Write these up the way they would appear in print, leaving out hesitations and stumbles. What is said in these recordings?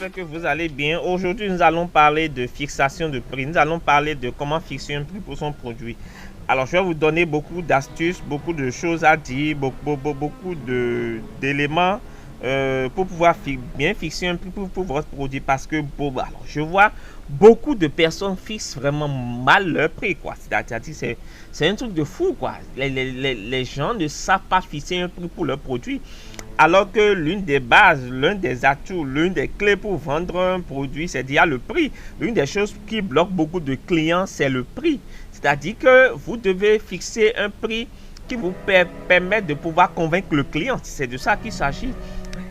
j'espère que vous allez bien. Aujourd'hui, nous allons parler de fixation de prix. Nous allons parler de comment fixer un prix pour son produit. Alors, je vais vous donner beaucoup d'astuces, beaucoup de choses à dire, beaucoup d'éléments pour pouvoir bien fixer un prix pour votre produit. Parce que alors, je vois beaucoup de personnes fixent vraiment mal leur prix, quoi. C'est-à-dire, c'est un truc de fou, quoi. Les gens ne savent pas fixer un prix pour leur produit. Alors que l'une des bases, l'un des atouts, l'une des clés pour vendre un produit, c'est déjà le prix. L'une des choses qui bloque beaucoup de clients, c'est le prix. C'est-à-dire que vous devez fixer un prix qui vous permet de pouvoir convaincre le client. C'est de ça qu'il s'agit.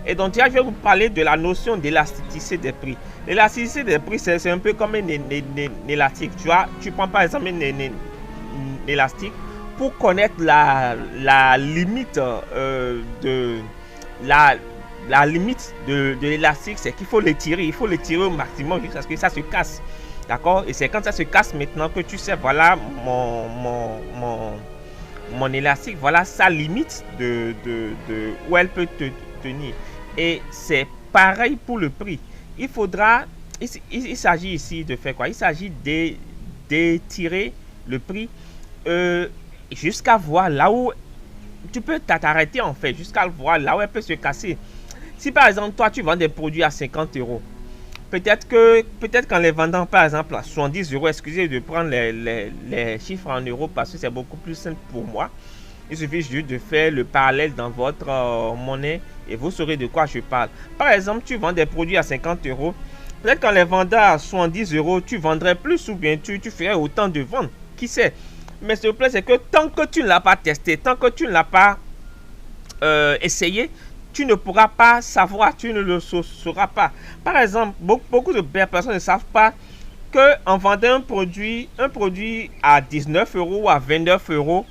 Et donc, je vais vous parler de la notion d'élasticité des prix. L'élasticité des prix, c'est un peu comme un élastique. Tu prends par exemple un élastique pour connaître la limite la limite de l'élastique, c'est qu'il faut l'étirer. Il faut l'étirer au maximum jusqu'à ce que ça se casse. D'accord? Et c'est quand ça se casse maintenant que tu sais, voilà mon élastique, voilà sa limite de où elle peut te tenir. Et c'est pareil pour le prix. Il s'agit ici de faire quoi? Il s'agit d'étirer le prix jusqu'à voir là où tu peux t'arrêter en fait, jusqu'à voir là où elle peut se casser. Si par exemple, toi, tu vends des produits à 50 euros, peut-être qu'en les vendant par exemple à 70 euros, excusez de prendre les chiffres en euros parce que c'est beaucoup plus simple pour moi. Il suffit juste de faire le parallèle dans votre monnaie et vous saurez de quoi je parle. Par exemple, tu vends des produits à 50 euros, peut-être qu'en les vendant à 70 euros, tu vendrais plus ou bien tu ferais autant de ventes. Qui sait? Mais s'il te plaît, c'est que tant que tu ne l'as pas testé, tant que tu ne l'as pas essayé, tu ne pourras pas savoir, tu ne le sauras pas. Par exemple, beaucoup de personnes ne savent pas qu'en vendant un produit à 19 euros ou à 29 euros,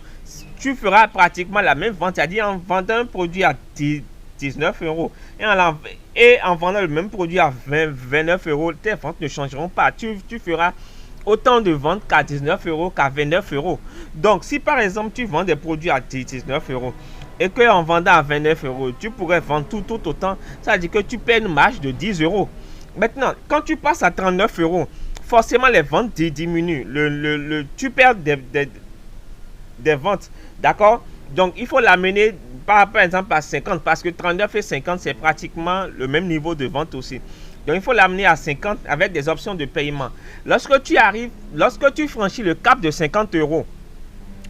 tu feras pratiquement la même vente. C'est-à-dire en vendant un produit à 19 euros et en vendant le même produit à 29 euros, tes ventes ne changeront pas. Tu feras autant de ventes qu'à 19 euros, qu'à 29 euros. Donc, si par exemple, tu vends des produits à 19 euros et qu'en vendant à 29 euros, tu pourrais vendre tout autant, ça veut dire que tu perds une marge de 10 euros. Maintenant, quand tu passes à 39 euros, forcément, les ventes diminuent. Tu perds des ventes. D'accord? Donc, il faut l'amener par exemple à 50 parce que 39 et 50, c'est pratiquement le même niveau de vente aussi. Donc, il faut l'amener à 50 avec des options de paiement. Lorsque tu franchis le cap de 50 euros,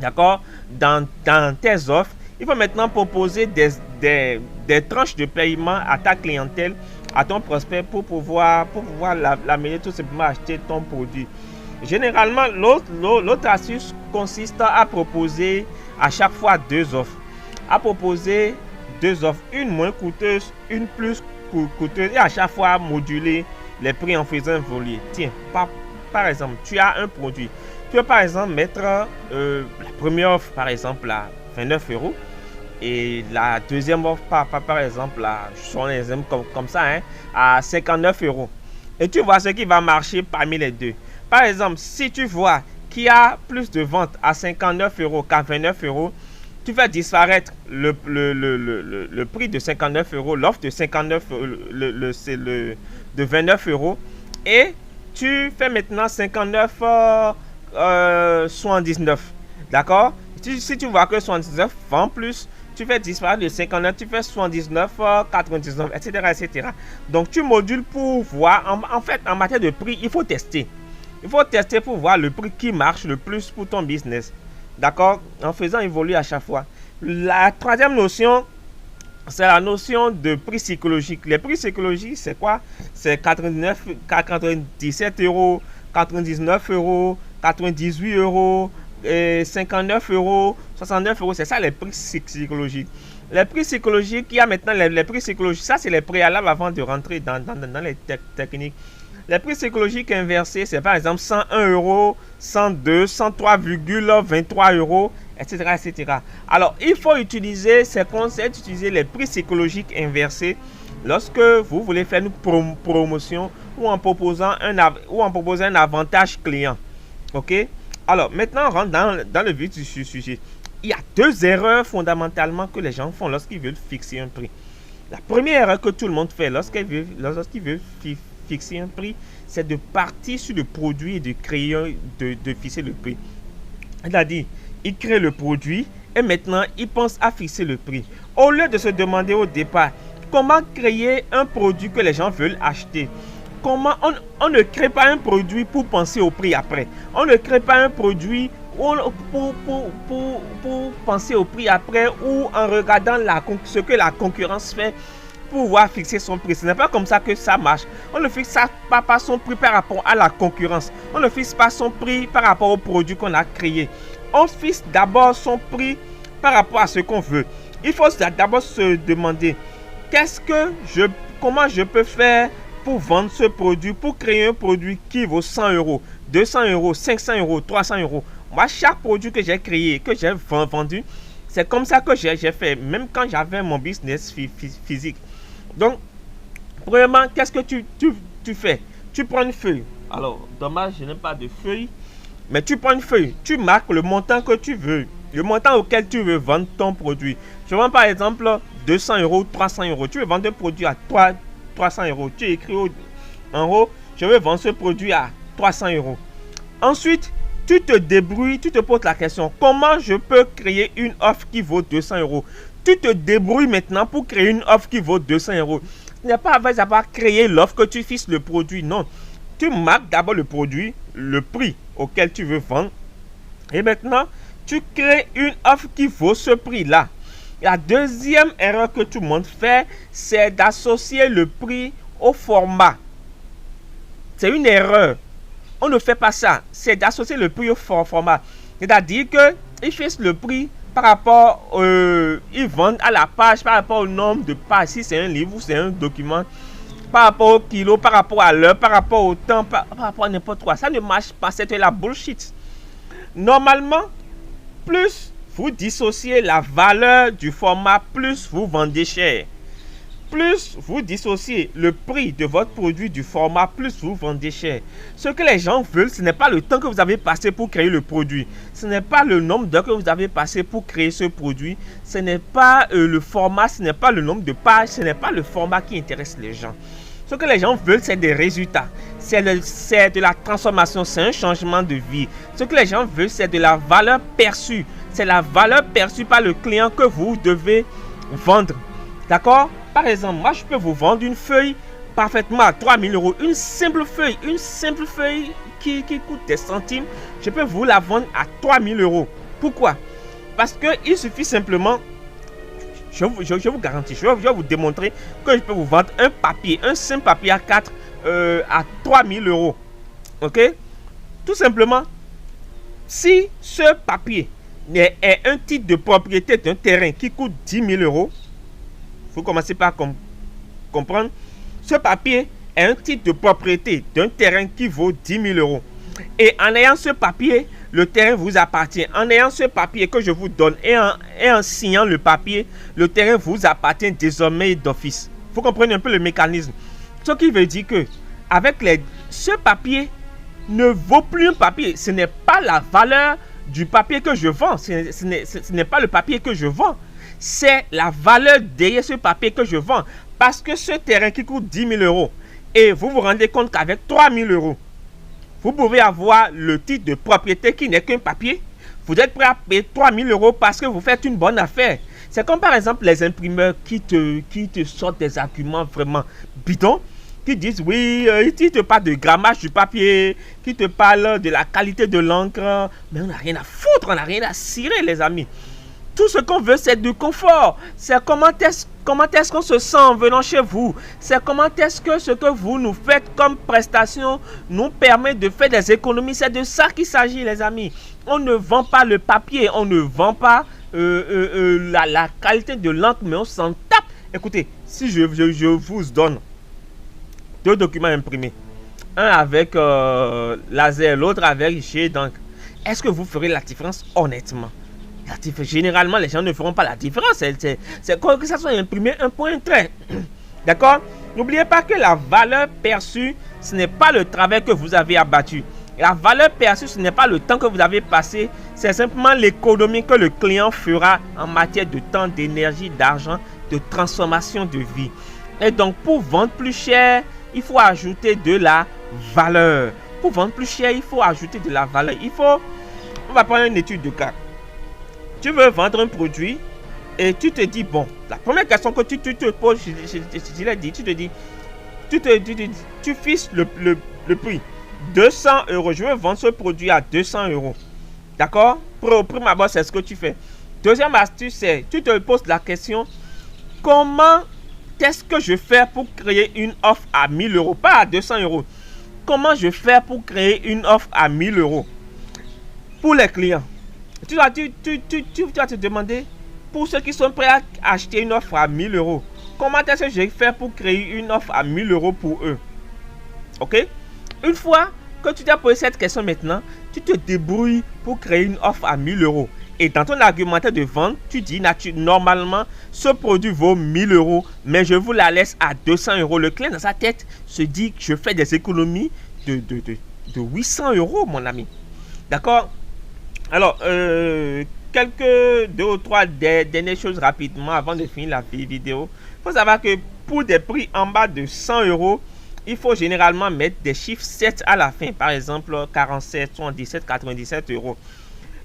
d'accord, dans tes offres, il faut maintenant proposer des tranches de paiement à ta clientèle, à ton prospect pour pouvoir l'amener tout simplement à acheter ton produit. Généralement, l'autre astuce consiste à proposer à chaque fois deux offres. Une moins coûteuse, une plus coûteuse et à chaque fois moduler les prix en faisant évoluer. Tiens, par exemple, tu as un produit. Tu peux par exemple mettre la première offre par exemple à 29 euros et la deuxième offre par exemple, je prends un exemple comme ça, à 59 euros. Et tu vois ce qui va marcher parmi les deux. Par exemple, si tu vois qu'il y a plus de ventes à 59 euros qu'à 29 euros, tu fais disparaître le prix de 59 euros, l'offre de 59 de 29 euros et tu fais maintenant 59 79. D'accord? Si tu vois que 79 vend plus, tu fais disparaître le 59, tu fais 79 99, etc. Donc tu modules pour voir. En fait, en matière de prix, il faut tester. Il faut tester pour voir le prix qui marche le plus pour ton business. D'accord? En faisant évoluer à chaque fois. La troisième notion, c'est la notion de prix psychologique. Les prix psychologiques, c'est quoi? C'est 97 euros, 99 euros, 98 euros, 59 euros, 69 euros. C'est ça les prix psychologiques. Les prix psychologiques, il y a maintenant les prix psychologiques. Ça, c'est les préalables avant de rentrer dans les techniques. Les prix psychologiques inversés, c'est par exemple 101 euros, 102, 103,23 euros, etc. Alors, il faut utiliser ces concepts, utiliser les prix psychologiques inversés lorsque vous voulez faire une promotion ou en proposant un avantage client. Ok? Alors, maintenant, on rentre dans le vif du sujet. Il y a deux erreurs fondamentalement que les gens font lorsqu'ils veulent fixer un prix. La première erreur que tout le monde fait lorsqu'il veut fixer un prix, c'est de partir sur le produit et de créer, de fixer le prix. C'est-à-dire, il crée le produit et maintenant il pense à fixer le prix. Au lieu de se demander au départ comment créer un produit que les gens veulent acheter. Comment on ne crée pas un produit pour penser au prix après. On ne crée pas un produit pour penser au prix après ou en regardant ce que la concurrence fait pour pouvoir fixer son prix. Ce n'est pas comme ça que ça marche. On ne fixe pas son prix par rapport à la concurrence. On ne fixe pas son prix par rapport au produit qu'on a créé. On fixe d'abord son prix par rapport à ce qu'on veut. Il faut d'abord se demander comment je peux faire pour vendre ce produit, pour créer un produit qui vaut 100 euros, 200 euros, 500 euros, 300 euros. Moi, chaque produit que j'ai créé, que j'ai vendu, c'est comme ça que j'ai fait, même quand j'avais mon business physique. Donc, premièrement, qu'est-ce que tu fais? Tu prends une feuille. Alors, dommage, je n'ai pas de feuille. Mais tu prends une feuille, tu marques le montant que tu veux, le montant auquel tu veux vendre ton produit. Je vends par exemple 200 euros, 300 euros. Tu veux vendre un produit à 300 euros. Tu écris en haut, je veux vendre ce produit à 300 euros. Ensuite, tu te débrouilles, tu te poses la question, comment je peux créer une offre qui vaut 200 euros? Tu te débrouilles maintenant pour créer une offre qui vaut 200 euros. Ce n'est pas avec avoir créé l'offre que tu fixes le produit, non. Tu marques d'abord le produit, le prix auquel tu veux vendre. Et maintenant, tu crées une offre qui vaut ce prix-là. La deuxième erreur que tout le monde fait, c'est d'associer le prix au format. C'est une erreur. On ne fait pas ça. C'est d'associer le prix au format. C'est-à-dire qu'ils fixent le prix par rapport, ils vendent à la page, par rapport au nombre de pages. Si c'est un livre ou c'est un document, par rapport au kilo, par rapport à l'heure, par rapport au temps, par rapport à n'importe quoi. Ça ne marche pas, c'est de la bullshit. Normalement, plus vous dissociez la valeur du format, plus vous vendez cher. Plus vous dissociez le prix de votre produit du format, plus vous vendez cher. Ce que les gens veulent, ce n'est pas le temps que vous avez passé pour créer le produit. Ce n'est pas le nombre d'heures que vous avez passé pour créer ce produit. Ce n'est pas le format, ce n'est pas le nombre de pages, ce n'est pas le format qui intéresse les gens. Ce que les gens veulent, c'est des résultats. C'est de la transformation, c'est un changement de vie. Ce que les gens veulent, c'est de la valeur perçue. C'est la valeur perçue par le client que vous devez vendre. D'accord? Par exemple, moi, je peux vous vendre une feuille parfaitement à 3000 euros. Une simple feuille qui coûte des centimes. Je peux vous la vendre à 3000 euros. Pourquoi? Parce qu'il suffit simplement, je vous garantis, je vais vous démontrer que je peux vous vendre un simple papier A4 à 3000 euros. Ok? Tout simplement, si ce papier est un titre de propriété d'un terrain qui coûte 10 000 euros, vous commencez par comprendre. Ce papier est un titre de propriété d'un terrain qui vaut 10 000 euros. Et en ayant ce papier, le terrain vous appartient. En ayant ce papier que je vous donne et en signant le papier, le terrain vous appartient désormais d'office. Vous comprenez un peu le mécanisme. Ce qui veut dire que ce papier ne vaut plus un papier. Ce n'est pas la valeur du papier que je vends. Ce n'est pas le papier que je vends. C'est la valeur derrière ce papier que je vends. Parce que ce terrain qui coûte 10 000 euros, et vous vous rendez compte qu'avec 3 000 euros, vous pouvez avoir le titre de propriété qui n'est qu'un papier. Vous êtes prêt à payer 3 000 euros parce que vous faites une bonne affaire. C'est comme par exemple les imprimeurs qui te sortent des arguments vraiment bidons, qui disent oui, qui te parlent de grammage du papier, qui te parlent de la qualité de l'encre. Mais on n'a rien à foutre, on n'a rien à cirer, les amis. Tout ce qu'on veut, c'est du confort. C'est comment est-ce qu'on se sent en venant chez vous. C'est comment est-ce que ce que vous nous faites comme prestation nous permet de faire des économies. C'est de ça qu'il s'agit, les amis. On ne vend pas le papier, on ne vend pas la qualité de l'encre, mais on s'en tape. Écoutez, si je vous donne 2 documents imprimés, un avec laser, l'autre avec jet d'encre, est-ce que vous ferez la différence honnêtement? Généralement, les gens ne feront pas la différence. C'est comme que ça soit imprimé un point, un trait. D'accord? N'oubliez pas que la valeur perçue, ce n'est pas le travail que vous avez abattu. La valeur perçue, ce n'est pas le temps que vous avez passé, c'est simplement l'économie que le client fera en matière de temps, d'énergie, d'argent, de transformation de vie. Et donc, pour vendre plus cher, il faut ajouter de la valeur. Pour vendre plus cher, il faut ajouter de la valeur. On va prendre une étude de cas. Tu veux vendre un produit et tu te dis, bon, la première question que tu te poses, je l'ai dit, tu fixes le prix. 200 €. Je veux vendre ce produit à 200 €. D'accord? Au prime abord, c'est ce que tu fais. Deuxième astuce, c'est tu te poses la question, comment qu'est-ce que je fais pour créer une offre à 1000 €, pas à 200 €. Comment je fais pour créer une offre à 1000 € pour les clients? Tu vas te demander, pour ceux qui sont prêts à acheter une offre à 1000 €, comment est-ce que je vais faire pour créer une offre à 1000 € pour eux? Ok? Une fois que tu t'as posé cette question maintenant, tu te débrouilles pour créer une offre à 1000 €. Et dans ton argumentaire de vente, tu dis normalement, ce produit vaut 1000 €, mais je vous la laisse à 200 €. Le client dans sa tête se dit que je fais des économies de 800 €, mon ami. D'accord? Alors, quelques 2 ou 3 dernières choses rapidement avant de finir la vidéo. Il faut savoir que pour des prix en bas de 100 €, il faut généralement mettre des chiffres 7 à la fin. Par exemple, 47, 77, 97 €.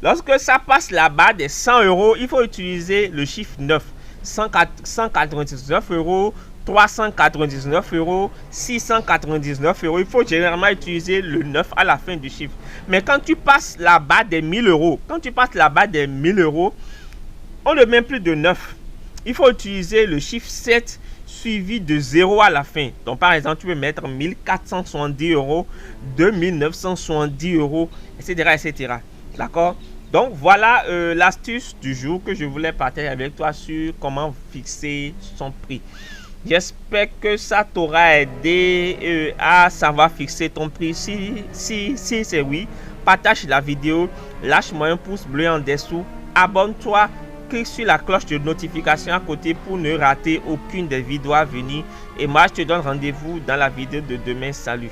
Lorsque ça passe la barre des 100 €, il faut utiliser le chiffre 9. 199 €, 399 €, 699 €. Il faut généralement utiliser le 9 à la fin du chiffre. Mais quand tu passes la barre des 1000 €, on ne met plus de 9. Il faut utiliser le chiffre 7 suivi de 0 à la fin. Donc par exemple, tu peux mettre 1470 €, 2970 €, etc. etc. D'accord? Donc voilà l'astuce du jour que je voulais partager avec toi sur comment fixer son prix. J'espère que ça t'aura aidé à savoir fixer ton prix. Si c'est oui, partage la vidéo, lâche-moi un pouce bleu en dessous, abonne-toi, clique sur la cloche de notification à côté pour ne rater aucune des vidéos à venir. Et moi, je te donne rendez-vous dans la vidéo de demain. Salut!